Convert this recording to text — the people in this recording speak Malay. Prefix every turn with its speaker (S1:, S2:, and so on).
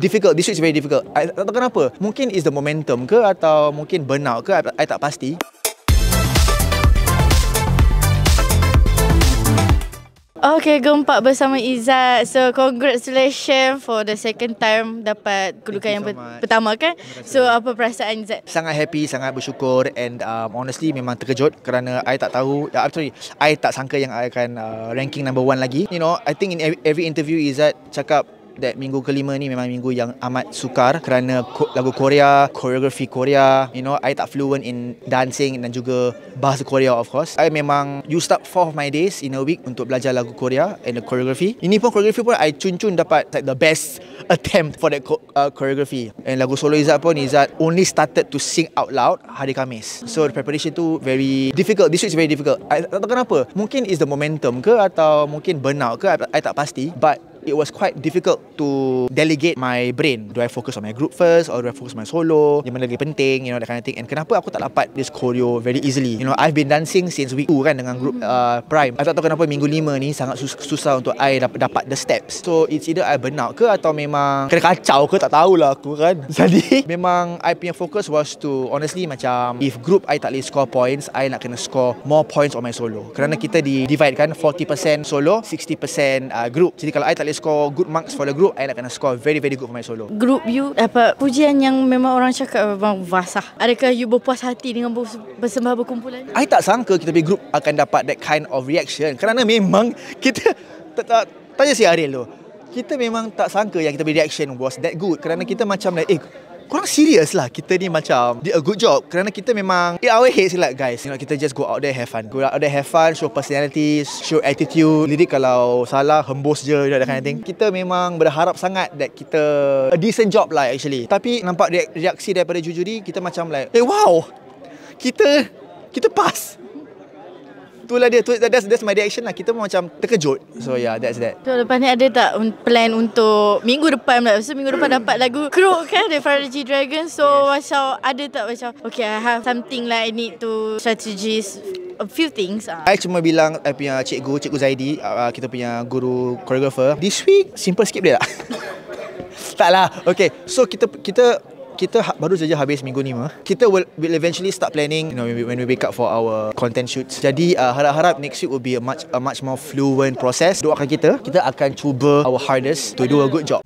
S1: difficult. This week is very difficult. I tak tahu kenapa. Mungkin is the momentum ke atau mungkin burnout ke, I tak pasti.
S2: Okay, gempak bersama Izzat. So, congratulations for the second time dapat kedudukan yang pertama kan? So, apa perasaan Izzat?
S1: Sangat happy, sangat bersyukur and honestly memang terkejut kerana I tak tahu, I tak sangka yang I akan ranking number 1 lagi. You know, I think in every interview Izzat cakap that minggu kelima ni memang minggu yang amat sukar kerana lagu Korea, choreography Korea. You know, I tak fluent in dancing dan juga bahasa Korea of course. I memang use up 4 of my days in a week untuk belajar lagu Korea and the choreography. Ini pun choreography pun I cun-cun dapat like the best attempt for that choreography. And lagu solo Izzat pun Izzat only started to sing out loud hari Khamis. So the preparation tu very difficult. This week is very difficult. I tak tahu kenapa. Mungkin is the momentum ke atau mungkin burnout ke, I tak pasti. But it was quite difficult to delegate my brain. Do I focus on my group first or do I focus on my solo? Yang mana lagi penting, you know, that kind of thing. And kenapa aku tak dapat this choreo very easily? You know, I've been dancing since week 2 kan dengan group Prime. I tak tahu kenapa minggu 5 ni sangat susah untuk I dapat the steps. So it's either I burnout ke atau memang kena kacau ke, tak tahulah aku kan. Jadi memang I punya focus was to honestly macam if group I tak boleh score points, I nak kena score more points on my solo. Kerana kita divide kan 40% solo, 60% group. Jadi kalau I tak boleh score good marks for the group, I nak kena score very very good for my solo.
S2: Group you dapat pujian yang memang orang cakap memang vasah. Adakah you berpuas hati dengan bersembah berkumpulan?
S1: I tak sangka kita punya group akan dapat that kind of reaction kerana memang kita tanya si Ariel tu. Kita memang tak sangka yang kita punya reaction was that good kerana kita macam like korang serius lah, kita ni macam did a good job kerana kita memang our heads like guys, you know, kita just go out there have fun, show personality, show attitude. Lirik kalau salah hembus je, that kind of thing. Kita memang berharap sangat that kita a decent job lah actually. Tapi nampak reaksi daripada juri, kita macam like wow, kita pass. Itulah dia, that's my reaction lah. Kita macam terkejut. So yeah, that's that.
S2: So lepas ni ada tak plan untuk minggu depan lah? So minggu depan dapat lagu Crook kan daripada G-Dragon. So macam ada tak macam okay, I have something like I need to strategize a few things.
S1: I cuma bilang I punya Cikgu Zaidi, kita punya guru choreographer, this week simple skip dia tak? Tak lah. Okay, so kita baru saja habis minggu 5. Kita will eventually start planning, you know, when we wake up for our content shoots. Jadi harap-harap next week will be a much more fluent process. Doakan kita akan cuba our hardest to do a good job.